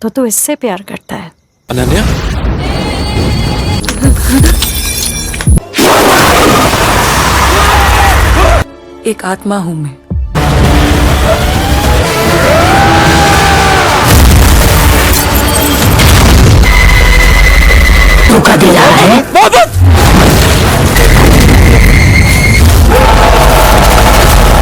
तो तू इससे प्यार करता है। अनन्या, एक आत्मा हूं मैं। धोखा दे रहा है।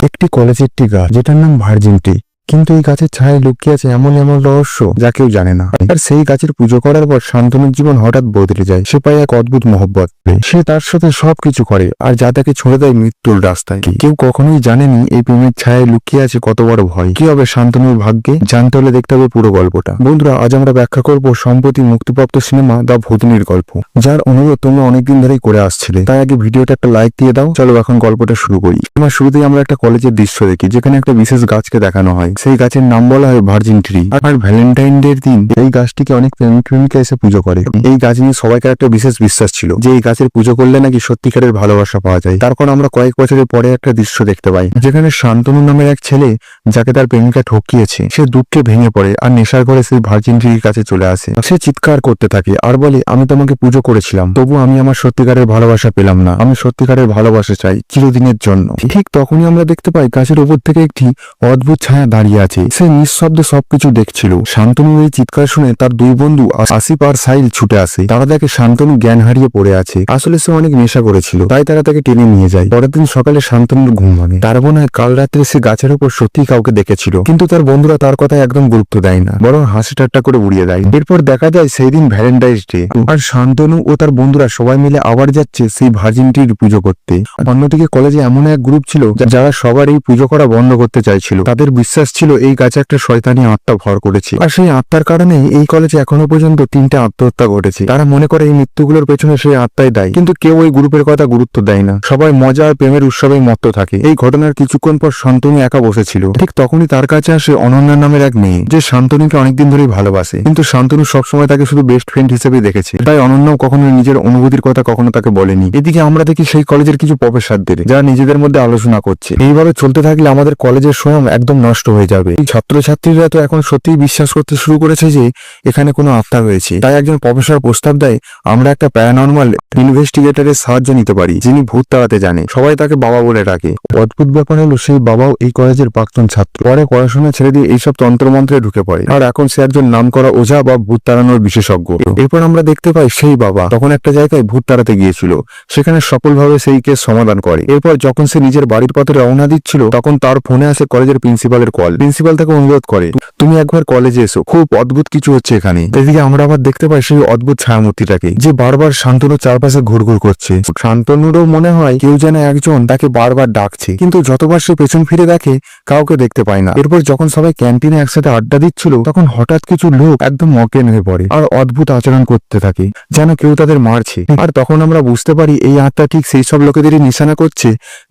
একটি কলেজের একটি গাছ যেটার নাম ভার্জিন ট্রি, কিন্তু এই গাছের ছায়ায় লুকিয়ে আছে এমন এমন রহস্য যা কেউ জানে না। আর সেই গাছের পুজো করার পর শান্তনুর জীবন হঠাৎ বদলে যায়। সে পায় এক অদ্ভুত মহব্বত, সে তার সাথে সবকিছু করে আর যা তাকে ছুড়ে দেয় মৃত্যুর রাস্তায়। কেউ কখনোই জানেনি এই প্রেমের ছায়ায় লুকিয়ে আছে কত বড় ভয়। কি হবে শান্তনুর ভাগ্যে, জানতে হলে দেখতে হবে পুরো গল্পটা। বন্ধুরা, আজ আমরা ব্যাখ্যা করব সম্প্রতি মুক্তিপ্রাপ্ত সিনেমা দ্য ভূতনির গল্প, যার অনুরোধ তোমরা অনেকদিন ধরেই করে আসছিলে। তাই আগে ভিডিওটা একটা লাইক দিয়ে দাও। চলো এখন গল্পটা শুরু করি। সিনেমার শুরুতেই আমরা একটা কলেজের দৃশ্য দেখি, যেখানে একটা বিশেষ গাছকে দেখানো হয়। সেই গাছের নাম বলা হয় ভার্জিন ট্রি। আর ভ্যালেন্টাইন ডে দিন এই গাছটিকে অনেক প্রেমিক প্রেমিকা এসে পুজো করে। এই গাছ নিয়ে সবাইকার একটা বিশেষ বিশ্বাস ছিল যে এই গাছের পুজো করলে নাকি সত্যিকারের ভালোবাসা পাওয়া যায়। তারপর আমরা কয়েক বছরের পরে একটা দৃশ্য দেখতে পাই, যেখানে শান্তনু নামের এক ছেলে, যাকে তার প্রেমিকা ঠকিয়েছে, সে দুঃখে ভেঙে পড়ে আর নেশার ঘরে সেই ভার্জিন ট্রির কাছে চলে আসে। সে চিৎকার করতে থাকে আর বলে, আমি তোমাকে পুজো করেছিলাম, তবু আমি আমার সত্যিকারের ভালোবাসা পেলাম না। আমি সত্যিকারের ভালোবাসা চাই চিরদিনের জন্য। ঠিক তখনই আমরা দেখতে পাই গাছের উপর থেকে একটি অদ্ভুত ছায়া দাঁড়িয়ে আছে। সে নিঃশব্দে সবকিছু দেখছিল। শান্তনুর এই চিৎকার শুনে তার দুই বন্ধু আসিফ আর সাইল ছুটে আসে। তারা দেখে শান্তনু জ্ঞান হারিয়ে পড়ে আছে। আসলে সে অনেক নেশা করেছিল, তাই তারা তাকে টেনে নিয়ে যায়। পরের দিন সকালে শান্তনুর ঘুম ভাঙে। তার মনে হয় কাল রাত্রে সে গাছের উপর সত্যি কাউকে দেখেছিল, কিন্তু তার বন্ধুরা তার কথায় একদম গুরুত্ব দেয় না, বরং হাসি ঠাট্টা করে উড়িয়ে দেয়। এরপর দেখা যায় সেই দিন ভ্যালেন্টাইন্স ডে, আর শান্তনু ও তার বন্ধুরা সবাই মিলে আবার যাচ্ছে সেই ভার্জিন ট্রির পুজো করতে। অন্যদিকে কলেজে এমন এক গ্রুপ ছিল যারা সবার এই পুজো করা বন্ধ করতে চাইছিল। তাদের বিশ্বাস ছিল এই গাছে একটা শয়তানি আত্মা ভর করেছে, আর সেই আত্মার কারণে এই কলেজে এখনো পর্যন্ত 3টে আত্মহত্যা ঘটেছে। তারা মনে করে এই মৃত্যুগুলোর পেছনে সেই আত্মাই দায়ী, কিন্তু কেউ ওই গ্রুপের কথা গুরুত্ব দেয় না। সবাই মজা আর প্রেমের উৎসবে মত্ত থাকে। এই ঘটনার কিছুক্ষণ পর শান্তনু একা বসেছিল। ঠিক তখনই তার কাছে আসে অনন্যা নামের এক মেয়ে, যে শান্তনুকে অনেকদিন ধরেই ভালোবাসে, কিন্তু শান্তনু সবসময় তাকে শুধু বেস্ট ফ্রেন্ড হিসেবেই দেখেছে। তাই অনন্যাও কখনো নিজের অনুভূতির কথা কখনো তাকে বলেনি। এদিকে আমরা দেখি সেই কলেজের কিছু প্রফেসরদের, যারা নিজেদের মধ্যে আলোচনা করছে এইভাবে চলতে থাকলে আমাদের কলেজের স্বয়ং একদম নষ্ট হয়ে যাবে। এই ছাত্রছাত্রীরা তো এখন সত্যিই বিশ্বাস করতে শুরু করেছে যে এখানে কোনো আত্মা রয়েছে। তাই একজন প্রফেসর প্রস্তাব দেয়, আমরা একটা প্যারানর্মাল ইনভেস্টিগেটরের সাহায্য নিতে পারি, যিনি ভূত তাড়াতে জানে। সবাই তাকে বাবা বলে ডাকে। অদ্ভুত ব্যাপার হলো সেই বাবাও এই কলেজের প্রাক্তন ছাত্র। পরে পড়াশোনা ছেড়ে দিয়ে এইসব তন্ত্রমন্ত্রে ঢুকে পড়ে, আর এখন সে একজন নামকরা ওঝা বা ভূত তাড়ানোর বিশেষজ্ঞ। এরপর আমরা দেখতে পাই সেই বাবা তখন একটা জায়গায় ভূত তাড়াতে গিয়েছিল, সেখানে সফলভাবে সেই কেস সমাধান করে। এরপর যখন সে নিজের বাড়ির পথে রওনা দিচ্ছিল, তখন তার ফোনে আসে কলেজের প্রিন্সিপালের কল। প্রিন্সিপাল তাকে অনুরোধ করে, তুমি একবার কলেজে এসো, খুব অদ্ভুত কিছু হচ্ছে এখানে। এদিকে আমরা আবার দেখতে পাই সেই অদ্ভুত ছায়ামূর্তিটাকে, যে বারবার শান্তনুর চারপাশে ঘুরঘুর করছে। শান্তনুরও মনে হয় কেউ যেন একজন তাকে বারবার ডাকছে, কিন্তু যতবার সে পেছন ফিরে দেখে কাউকে দেখতে পায় না। এরপর যখন সবাই ক্যান্টিনে একসাথে আড্ডা দিচ্ছিল, তখন হঠাৎ কিছু লোক একদম অজ্ঞান হয়ে পড়ে আর অদ্ভুত আচরণ করতে থাকে, যেন কেউ তাদের মারছে। আর তখন আমরা বুঝতে পারি এই আত্মা ঠিক সেই সব লোকেদেরই নিশানা করছে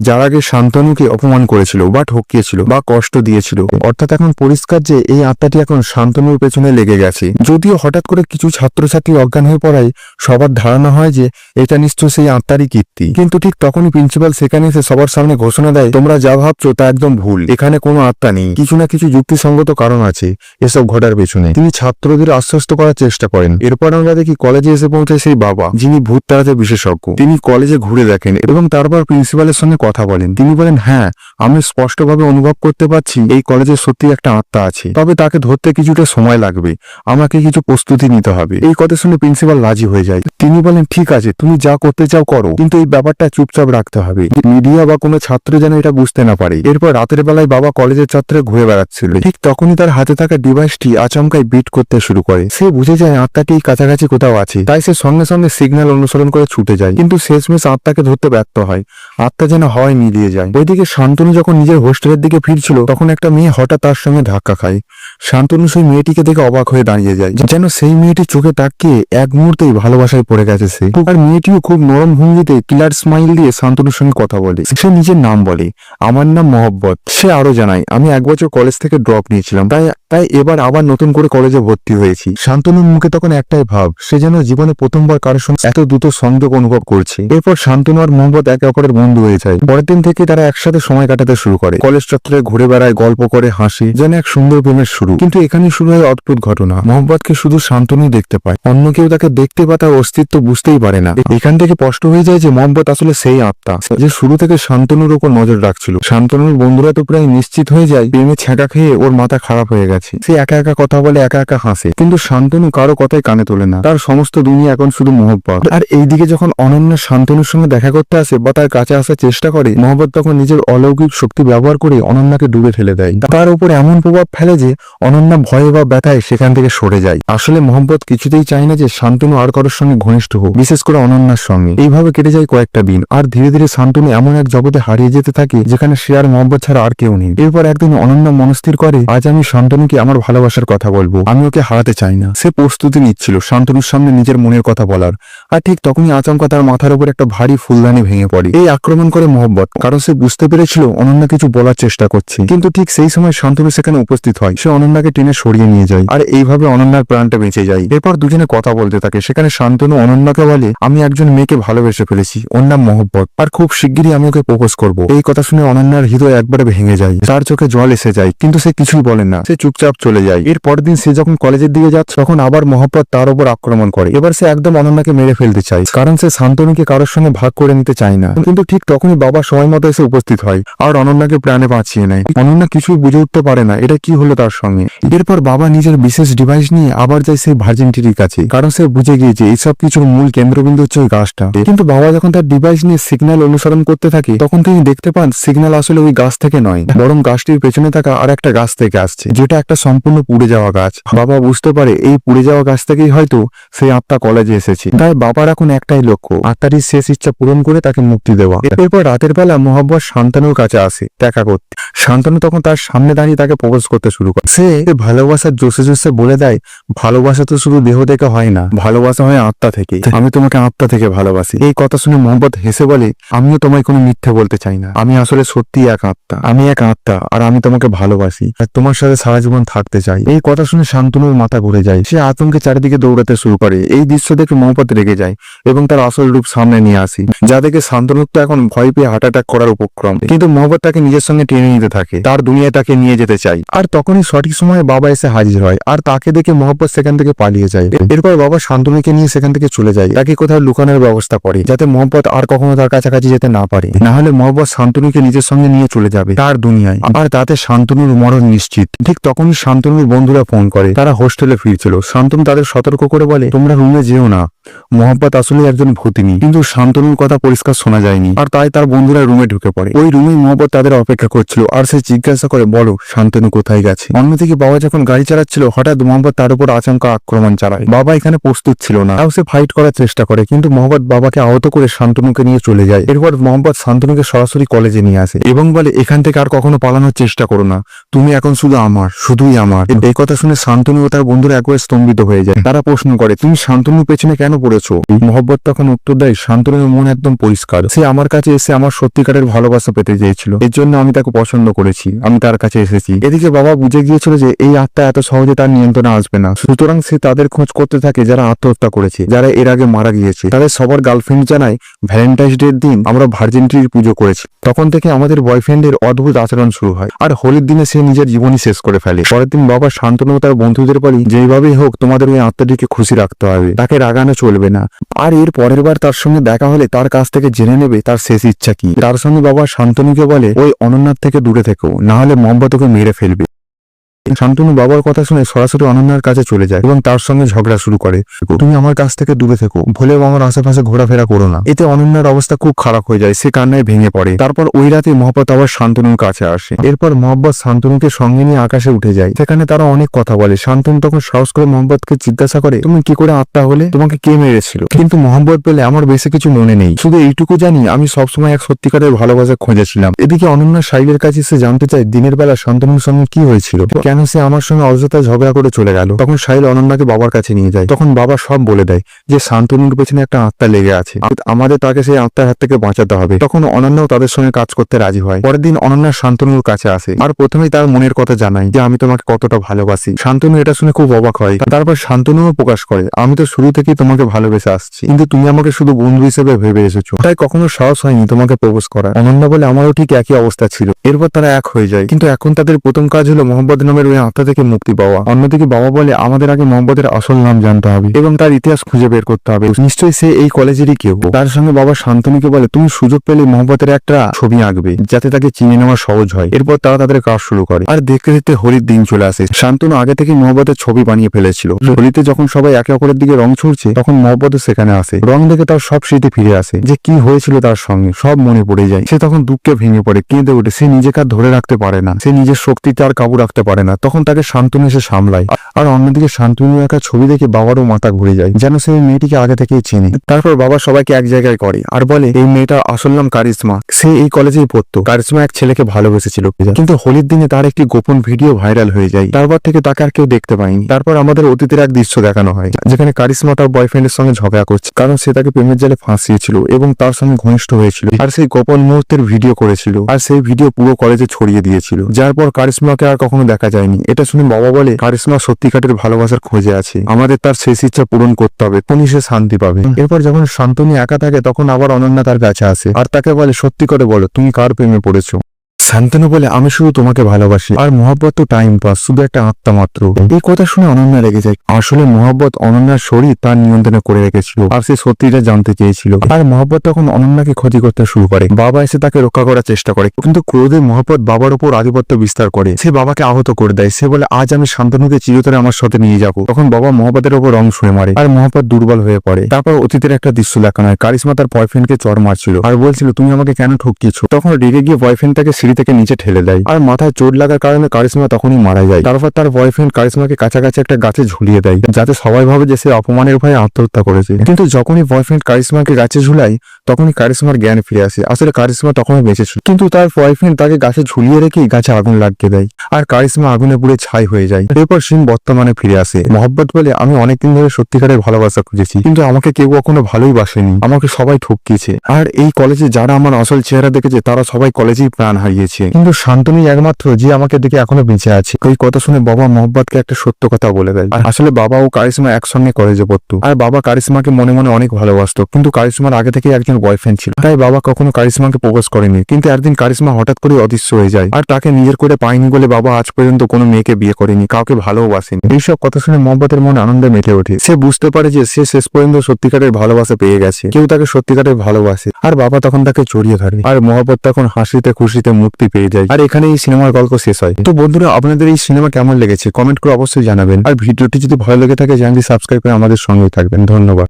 যারা আগে শান্তনুকে অপমান করেছিল বা ঠকিয়েছিল বা কষ্ট দিয়েছিল। অর্থাৎ এখন পরিষ্কার যে এই আত্মাটি এখন শান্তনুর পেছনে লেগে গেছে। যদিও হঠাৎ করে কিছু ছাত্রছাত্রী অজ্ঞান হয়ে পড়ায় সবার ধারণা হয় যে এটা নিশ্চয় সেই আত্মারই কীর্তি, কিন্তু ঠিক তখনই প্রিন্সিপাল সেখানে এসে সবার সামনে ঘোষণা দেয়, তোমরা যা ভাবছো তা একদম ভুল। এখানে কোনো আত্মা নেই, কিছু না কিছু যুক্তিসঙ্গত কারণ আছে এসব ঘটার পেছনে। তিনি ছাত্রদের আশ্বস্ত করার চেষ্টা করেন। এরপর আমরা দেখি কলেজে এসে পৌঁছায় সেই বাবা, যিনি ভূত তাড়াতে বিশেষজ্ঞ। তিনি কলেজে ঘুরে দেখেন এবং তারপর প্রিন্সিপালের সঙ্গে কথা বলেন। তিনি বলেন, হ্যাঁ, আমি স্পষ্টভাবে অনুভব করতে পারছি এই কলেজে সত্যি একটা আত্মা আছে, তবে তাকে ধরতে কিছুটা সময় লাগবে, আমাকে কিছু প্রস্তুতি নিতে হবে। এই কথা শুনে প্রিন্সিপাল রাজি হয়ে যায়। তিনি বলেন, ঠিক আছে, তুমি যা করতে চাও করো, কিন্তু এই ব্যাপারটা চুপচাপ রাখতে হবে, মিডিয়া বা কোনো ছাত্র যেন এটা বুঝতে না পারে। এরপর রাতের বেলায় বাবা কলেজের ছাত্রে ঘুরে বেড়াচ্ছিল। ঠিক তখনই তার হাতে থাকা ডিভাইসটি আচমকাই বিট করতে শুরু করে। সে বুঝে যায় আত্মাটি কাছাকাছি কোথাও আছে, তাই সে সঙ্গে সঙ্গে সিগন্যাল অনুসরণ করে ছুটে যায়, কিন্তু শেষমেশ আত্মাকে ধরতে ব্যর্থ হয়। আত্মা যেন হাওয়ায় মিলিয়ে যায়। ওইদিকে শান্তনু যখন নিজের হোস্টেলের দিকে ফিরছিল, তখন একটা মেয়ে হঠাৎ তার সঙ্গে ধাক্কা খায়। শান্তনু সেই মেয়েটিকে দেখে অবাক হয়ে দাঁড়িয়ে যায়, যেন সেই মেয়েটি চোখে তাকিয়ে এক মুহূর্তেই ভালোবাসায় পড়ে গেছে সে। আর মেয়েটিও খুব নরম ভঙ্গিতে কিলার স্মাইল দিয়ে শান্তনুর সঙ্গে কথা বলে। সে নিজের নাম বলে, আমার নাম মহব্বত। সে আরো জানায়, আমি 1 বছর কলেজ থেকে ড্রপ নিয়েছিলাম, তাই এবার আবার নতুন করে কলেজে ভর্তি হয়েছি। শান্তনুর মুখে তখন একটাই ভাব, সে যেন জীবনে প্রথমবার কারোর সঙ্গে এত দ্রুত সংযোগ অনুভব করছে। এরপর শান্তনু আর মহব্বত একে অপরের বন্ধু হয়ে যায়। পরের দিন থেকে তারা একসাথে সময় কাটাতে শুরু করে, কলেজ চত্বরে ঘুরে বেড়ায়, গল্প করে করে হাসে, যেন এক সুন্দর প্রেমের শুরু। কিন্তু এখানেই শুরু হয় অদ্ভুত ঘটনা। মোহাম্মদকে শুধু শান্তনুই দেখতে পায়, অন্য কেউ তাকে দেখতে বা তার অস্তিত্ব বুঝতেই পারে না। এখান থেকে স্পষ্ট হয়ে যায় যে মোহাম্মদ আসলে সেই আত্মা যে শুরু থেকে শান্তনুর উপর নজর রাখছিল। শান্তনুর বন্ধুরা তো প্রায় নিশ্চিত হয়ে যায় প্রেমে ছ্যাঁকা খেয়ে ওর মাথা খারাপ হয়ে গেছে। সে একা একা কথা বলে, একা একা হাসে, কিন্তু শান্তনু কারো কথাই কানে তোলে না। তার সমস্ত দুনিয়া এখন শুধু মোহাম্মদ। আর এইদিকে যখন অনন্যা শান্তনুর সঙ্গে দেখা করতে আসে বা তার কাছে আসার চেষ্টা করে, মোহাম্মদ তখন নিজের অলৌকিক শক্তি ব্যবহার করে অনন্যাকে ডুবে ফেলে দেয়। তার উপর এমন প্রভাব ফেলে যে অনন্যা ভয়ে বা ব্যথায় সেখান থেকে সরে যায়। আসলে মোহাম্মদ কিছুতেই চায় না যে শান্তনু আর কারোর সঙ্গে ঘনিষ্ঠ হোক, বিশেষ করে অনন্যার সঙ্গে। এইভাবে কেটে যায় কয়েকটা দিন, আর ধীরে ধীরে শান্তনু এমন এক জগতে হারিয়ে যেতে থাকে যেখানে সে আর মোহাম্মদ ছাড়া আর কেউ নেই। এরপর একদিন অনন্যা মনস্থির করে, আজ আমি শান্তনুকে আমার ভালোবাসার কথা বলবো, আমি ওকে হারাতে চাই না। সে প্রস্তুতি নিচ্ছিল শান্তনুর সামনে নিজের মনের কথা বলার, আর ঠিক তখনই আচমকা তার মাথার উপর একটা ভারী ফুলদানি ভেঙে পড়ে। এই আক্রমণ করে মোহাম্মদ, কারণ সে বুঝতে পেরেছিল অনন্যা কিছু বলার চেষ্টা করছে। কিন্তু ঠিক সেই সময় শান্তনু সেখানে উপস্থিত হয়। সে অনন্যাকে টেনে সরিয়ে নিয়ে যায়, আর এইভাবে অনন্যার প্রাণটা বেঁচে যায়। এরপর দুজনে কথা বলতে থাকে। সেখানে শান্তনু অনন্যাকে বলে, আমি একজন মেয়েকে ভালোবেসে ফেলেছি, ওর নাম মোহাম্মদ, আর খুব শিগগিরই আমি ওকে প্রপোজ করবো। এই কথা শুনে অনন্যার হৃদয় একবারে ভেঙে যায়, তার চোখে জল এসে যায়, কিন্তু সে কিছুই বলে না। সে চুপচাপ চলে যায়। এর পরের দিন সে যখন কলেজের দিকে যাচ্ছে, তখন আবার মোহাম্মদ তার উপর আক্রমণ করে। এবার সে একদম অনন্যাকে মেরে ফেলতে চায়, কারণ সে শান্তনুকে কারোর সঙ্গে ভাগ করে নিতে চায় না। কিন্তু ঠিক তখনই বাবা সময় মতো এসে উপস্থিত হয় আর অনন্যাকে প্রাণে বাঁচিয়ে নেয়। অনন্যা কিছুই বুঝে উঠতে পারে না এটা কি হলো তার সঙ্গে। এরপর বাবা নিজের বিশেষ ডিভাইস নিয়ে আবার যায় সেই ভার্জিনটির কাছে, কারণ সে বুঝে গিয়েছে এইসব কিছুর মূল কেন্দ্রবিন্দু হচ্ছে ওই গাছটা। কিন্তু বাবা যখন তার ডিভাইস নিয়ে সিগন্যাল অনুসরণ করতে থাকে, তখন তিনি দেখতে পান সিগন্যাল আসলে ওই গাছ থেকে নয়, বরং গাছটির পেছনে থাকা আর একটা গাছ থেকে আসছে, যেটা একটা সম্পূর্ণ পুড়ে যাওয়া গাছ। বাবা বুঝতে পারে এই পুড়ে যাওয়া গাছ থেকেই হয়তো সেই আত্মা কলেজে এসেছে। তাই বাবার এখন একটাই লক্ষ্য, আত্মাটির শেষ ইচ্ছা পূরণ করে তাকে মুক্তি দেওয়া। এরপর রাতের বেলা মোহাম্মদ শান্তনুর কাছে আসে দেখা করতে। শান্তনু তখন তার সামনে দাঁড়িয়ে তাকে প্রপোজ করতে শুরু করে। সে ভালোবাসার জোশে জোশে বলে দেয়, ভালোবাসা তো শুধু দেহ থেকে হয় না, ভালোবাসা হয় আত্মা থেকে। আমি তোমাকে আত্মা থেকে ভালোবাসি। এই কথা শুনে মোহাম্মদ হেসে বলে, আমিও তোমায় কোনো মিথ্যে বলতে চাই না, আমি আসলে সত্যি এক আত্মা, আমি এক আত্মা, আর আমি তোমাকে ভালোবাসি, আর তোমার সাথে সারা জীবন থাকতে চাই। এই কথা শুনে শান্তনুর মাথা ঘুরে যায়। সে আতঙ্কে চারিদিকে দৌড়াতে শুরু করে। এই দৃশ্য দেখে মোহাম্মদ রেগে যায় এবং তার আসল রূপ সামনে নিয়ে আসে, যা দেখে শান্তনুর তো এখন ভয় পেয়ে হার্ট অ্যাটাক করার উপক্রম। কিন্তু মোহাম্মদ তাকে নিজের সঙ্গে টেনে নিতে থাকে, তার দুনিয়ায় তাকে নিয়ে যেতে চাই। আর তখনই সঠিক সময়ে বাবা এসে হাজির হয়, আর তাকে দেখে মোহাম্মদ সেখান থেকে পালিয়ে যায়। এরপর বাবা শান্তনুকে নিয়ে সেখান থেকে চলে যায়, তাকে কোথাও লুকানোর ব্যবস্থা করে, যাতে মোহাম্মদ আর কখনো তার কাছাকাছি যেতে না পারে। না হলে মোহাম্মদ শান্তনুকে নিজের সঙ্গে নিয়ে চলে যাবে তার দুনিয়ায়, আর তাতে শান্তনুর মরণ নিশ্চিত। ঠিক তখনই শান্তনুর বন্ধুরা ফোন করে, তারা হোস্টেলে ফিরছিল। শান্তনু তাদের সতর্ক করে বলে, তোমরা রুমে যেও না, মোহাম্মদ আসলে একজন ভূতিনী। কিন্তু শান্তনুর কথা পরিষ্কার শোনা যায়নি, আর তাই তার বন্ধুরা রুমে ঢুকে পড়ে। ওই রুমেই মোহাম্মদ তাদের অপেক্ষা করছিল, আর সে জিজ্ঞাসা করে, বলো শান্তনু কোথায় গেছে। অন্যদিকে বাবা যখন গাড়ি চালাচ্ছিল, হঠাৎ মোহাম্মদ তার উপর আচমকা আক্রমণ চালায়। বাবা এখানে প্রস্তুত ছিল না, তাও সে ফাইট করার চেষ্টা করে, কিন্তু মোহাম্মদ বাবাকে আহত করে শান্তনুকে নিয়ে চলে যায়। এরপর মোহাম্মদ শান্তনুকে সরাসরি কলেজে নিয়ে আসে এবং বলে, এখান থেকে আর কখনো পালানোর চেষ্টা করো না, তুমি এখন শুধু আমার, শুধুই আমার। এই কথা শুনে শান্তনু ও তার বন্ধুরা একবার স্তম্ভিত হয়ে যায়। তারা প্রশ্ন করে, তুমি শান্তনুর পেছনে কেন পড়েছো? মোহাম্মদ তখন উত্তর দেয়, শান্তনুর মন একদম পরিষ্কার, সে আমার কাছে এসে আমার সত্যিকারের ভালোবাসা পেতে চেয়েছিল, এর জন্য আমি তাকে পছন্দ করেছি, আমি তার কাছে এসেছি। এদিকে বাবা বুঝে গিয়েছিল যে এই আত্মা এত সহজে তার নিয়ন্ত্রণে আসবে না, সুতরাং সে তাদের খোঁজ করতে থাকে যারা আত্মহত্যা করেছে, যারা এর আগে মারা গিয়েছে। তাদের সবার গার্লফ্রেন্ড জানায়, ভ্যালেন্টাইন্স ডে দিন আমরা ভার্জিনিটির পুজো করেছি, তখন থেকে আমাদের বয়ফ্রেন্ডের অদ্ভুত আচরণ শুরু হয়, আর হোলির দিনে সে নিজের জীবনই শেষ করে ফেলে। পরের দিন বাবা শান্তনু তার বন্ধুদের বলি, যেভাবেই হোক তোমাদের ওই আত্মাটিকে খুশি রাখতে হবে, তাকে রাগানো চলবে না, আর এর পরের বার তার সঙ্গে দেখা হলে তার কাছ থেকে জেনে নেবে তার শেষ ইচ্ছা কি। তার সঙ্গে বাবা শান্তনুকে বলে, ওই অনন্যার থেকে দূরে থেকো, না হলে মোহাম্মদ ওকে মেরে ফেলবে। শান্তনু বাবার কথা শুনে সরাসরি অনন্যার কাছে চলে যায় এবং তার সঙ্গে ঝগড়া শুরু করে, তুমি আমার কাছ থেকে দূরে থেকো, ভুলেও আমার আশেপাশে ঘোরাফেরা করো না। এতে অনন্যার অবস্থা খুব খারাপ হয়ে যায়, সে কান্নায় ভেঙে পড়ে। তারপর ওই রাতে মোহাম্মদ আবার শান্তনুর কাছে আসে। এরপর মোহাম্মদ শান্তনুকে সঙ্গে নিয়ে আকাশে উঠে যায়। সেখানে তারা অনেক কথা বলে। শান্তনু তখন সাহস করে মোহাম্মদকে জিজ্ঞাসা করে, তুমি কি করে আত্মা হলে, তোমাকে কে মেরেছিল? কিন্তু মোহাম্মদ বলে, আমার বেশি কিছু মনে নেই, শুধু এইটুকু জানি আমি সবসময় এক সত্যিকারের ভালোবাসা খুঁজেছিলাম। এদিকে অনন্যা সাইলের কাছে সে জানতে চায় দিনের বেলা শান্তনুর সঙ্গে কি হয়েছিল, কেন সে আমার সঙ্গে অযথা ঝগড়া করে চলে গেল। তখন সাহিল অনন্যাকে বাবার কাছে নিয়ে যায়। তখন বাবা সব বলে দেয় যে শান্তনুর পেছনে একটা আত্মা লেগে আছে, আমাদের তাকে সেই আত্মার হাত থেকে বাঁচাতে হবে। তখন অনন্যাও তাদের সঙ্গে কাজ করতে রাজি হয়। পরের দিন অনন্যা শান্তনুর কাছে আসে আর প্রথমেই তার মনের কথা জানায় যে আমি তোমাকে কতটা ভালোবাসি। শান্তনু এটা শুনে খুব অবাক হয়। তারপর শান্তনুও প্রকাশ করে আমি তো শুরু থেকেই তোমাকে ভালোবেসে আসছি, কিন্তু তুমি আমাকে শুধু বন্ধু হিসেবে ভেবে এসেছো, তাই কখনো সাহস হয়নি তোমাকে প্রপোজ করা। অনন্যা বলে আমারও ঠিক একই অবস্থা ছিল। এরপর তারা এক হয়ে যায়, কিন্তু এখন তাদের প্রথম কাজ হলো মোহাম্মদ নামের ওই আত্মা থেকে মুক্তি পাওয়া। অন্যদিকে বাবা বলে আমাদের আগে মোহাম্মদের আসল নাম জানতে হবে এবং তার ইতিহাস খুঁজে বের করতে হবে। নিশ্চয়ই সে এই কলেজেরই কেউ। তার সঙ্গে বাবা শান্তনুকে বলে তুমি সুযোগ পেলে মোহাম্মদের একটা ছবি আঁকবে যাতে তাকে চিনে নেওয়া সহজ হয়। এরপর তারা তাদের কাজ শুরু করে আর দেখতে দেখতে হোলির দিন চলে আসে। শান্তনু আগে থেকে মোহাম্মদের ছবি বানিয়ে ফেলেছিল। হোলিতে যখন সবাই একে অপরের দিকে রং ছুড়ছে তখন মোহাম্মদও সেখানে আসে। রং দেখে তার সব স্মৃতি ফিরে আসে, যে কি হয়েছিল তার সঙ্গে সব মনে পড়ে যায়। সে তখন দুঃখে ভেঙে পড়ে, কেঁদে ওঠে। সে নিজেকে আর ধরে রাখতে পারে না, সে নিজের শক্তিতে আর কাবু রাখতে পারে না। তখন তাকে শান্তনু এসে সামলায়। আর অন্যদিকে শান্তনু একা ছবি দেখে বাবারও মাথা ঘুরে যায়, যেন সে এই মেয়েটিকে আগে থেকেই চেনে। তারপর বাবা সবাইকে এক জায়গায় করে আর বলে এই মেয়েটার আসল নাম কারিশমা, সে এই কলেজেই পড়তো। কারিশমা এক ছেলেকে ভালোবেসেছিল, কিন্তু হোলির দিনে তার একটি গোপন ভিডিও ভাইরাল হয়ে যায়। তারপর থেকে তাকে আর কেউ দেখতে পায়নি। তারপর আমাদের অতীতের এক দৃশ্য দেখানো হয় যেখানে কারিশমা তার বয়ফ্রেন্ডের সঙ্গে ঝগড়া করছে, কারণ সে তাকে প্রেমের জালে ফাঁসিয়েছিল এবং তার সঙ্গে ঘনিষ্ঠ হয়েছিল আর সেই গোপন মুহূর্তের ভিডিও করেছিল আর সেই ভিডিও পুরো কলেজে ছড়িয়ে দিয়েছিল, যার পর কারিশমাকে আর কখনো দেখা যায়নি। এটা শুনে বাবা বলে কারিশমা সত্যিকারের ভালোবাসার খোঁজে আছে, আমাদের তার শেষ ইচ্ছা পূরণ করতে হবে, তখনই সে শান্তি পাবে। এরপর যখন শান্তনু একা থাকে তখন আবার অনন্যা তার কাছে আসে আর তাকে বলে সত্যি করে বলো তুমি কার প্রেমে পড়েছো। শান্তনু বলে আমি শুধু তোমাকে ভালোবাসি আর মোহাব্বত তো টাইম পাস, শুধু একটা আত্মা মাত্র। এই কথা শুনে অনন্যা রেগে যায়। আসলে মোহাব্বত অনন্যার শরীর তার নিয়ন্ত্রণে করে রেখেছিল আর সে সত্যিটা জানতে চেয়েছিল। আর মোহাব্বত তখন অনন্যাকে ক্ষতি করতে শুরু করে। বাবা এসে তাকে রক্ষা করার চেষ্টা করে, কিন্তু ক্রোধে মোহাব্বত বাবার উপর আধিপত্য বিস্তার করে। সে বাবাকে আহত করে দেয়। সে বলে আজ আমি শান্তনুকে চিরতরে আমার সাথে নিয়ে যাবো। তখন বাবা মোহাব্বতের উপর রং ছুঁড়ে মারে আর মোহাব্বত দুর্বল হয়ে পড়ে। তারপর অতীতের একটা দৃশ্য দেখানো হয়। কারিশমা তার বয়ফ্রেন্ডকে চড় মারছিল আর বলছিল তুমি আমাকে কেন ঠকিয়েছো। তখন রেগে গিয়ে বয়ফ্রেন্ড তাকে সিঁড়ি থেকে নিচে ঠেলে দেয় আর মাথায় চোট লাগার কারণে কারিশমা তখনই মারা যায়। তারপর তার বয়ফ্রেন্ড কারিশমাকে কাছাকাছি একটা গাছে ঝুলিয়ে দেয় যাতে সবাই ভাবে যে সে অপমানের ভয়ে আত্মহত্যা করেছে। কিন্তু যখনই বয়ফ্রেন্ড কারিশমাকে গাছে ঝুলায় তখনই কারিশমার জ্ঞান ফিরে আসে। আসলে কারিশমা তখনই বেঁচেছিল, কিন্তু তার বয়ফ্রেন্ড তাকে গাছে ঝুলিয়ে রেখেই গাছে আগুন লাগিয়ে দেয় আর কারিশমা আগুনে পুড়ে ছাই হয়ে যায়। এরপর সিন বর্তমানে ফিরে আসে। মোহাব্বত বলে আমি অনেকদিন ধরে সত্যিকারের ভালোবাসা খুঁজেছি, কিন্তু আমাকে কেউ কখনো ভালোই বাসেনি, আমাকে সবাই ঠকিয়েছে। আর এই কলেজে যারা আমার আসল চেহারা দেখেছে তারা সবাই কলেজেই প্রাণ হারিয়েছে, কিন্তু শান্তনুই একমাত্র যে আমাকে দেখে এখনো বেঁচে আছে। ওই কথা শুনে বাবা মোহাব্বতকে একটা সত্য কথা বলে দেয়। আর আসলে বাবা ও কারিশমা একসঙ্গে কলেজে পড়তো আর বাবা কারিশমাকে মনে মনে অনেক ভালোবাসতো, কিন্তু কারিশমার আগে থেকে একজন বয়ফ্রেন্ড ছিল, তাই বাবা কখনো কারিশমাকে প্রপোজ করেনি। কিন্তু একদিন কারিশমা হঠাৎ করে অদৃশ্য হয়ে যায় আর তাকে নিজের করে পায়নি বলে বাবা আজ পর্যন্ত কোনো মেয়েকে বিয়ে করেনি, কাউকে ভালোবাসেনি। এইসব কথা শুনে মোহাব্বতের মনে আনন্দে মেতে ওঠে। সে বুঝতে পারে যে সে শেষ পর্যন্ত সত্যিকারের ভালোবাসা পেয়ে গেছে, কেউ তাকে সত্যিকারের ভালোবাসে। আর বাবা তখন তাকে জড়িয়ে ধরে আর মোহাব্বত তখন হাসিতে খুশিতে মুক্তি পেয়ে যায়। আর এখানে এই সিনেমার গল্প শেষ হয়। তো বন্ধুরা আপনাদের এই সিনেমা কেমন লেগেছে কমেন্ট করে অবশ্যই জানাবেন। আর ভিডিওটি যদি ভালো লেগে থাকে চ্যানেলটি সাবস্ক্রাইব করে আমাদের সঙ্গে থাকবেন। ধন্যবাদ।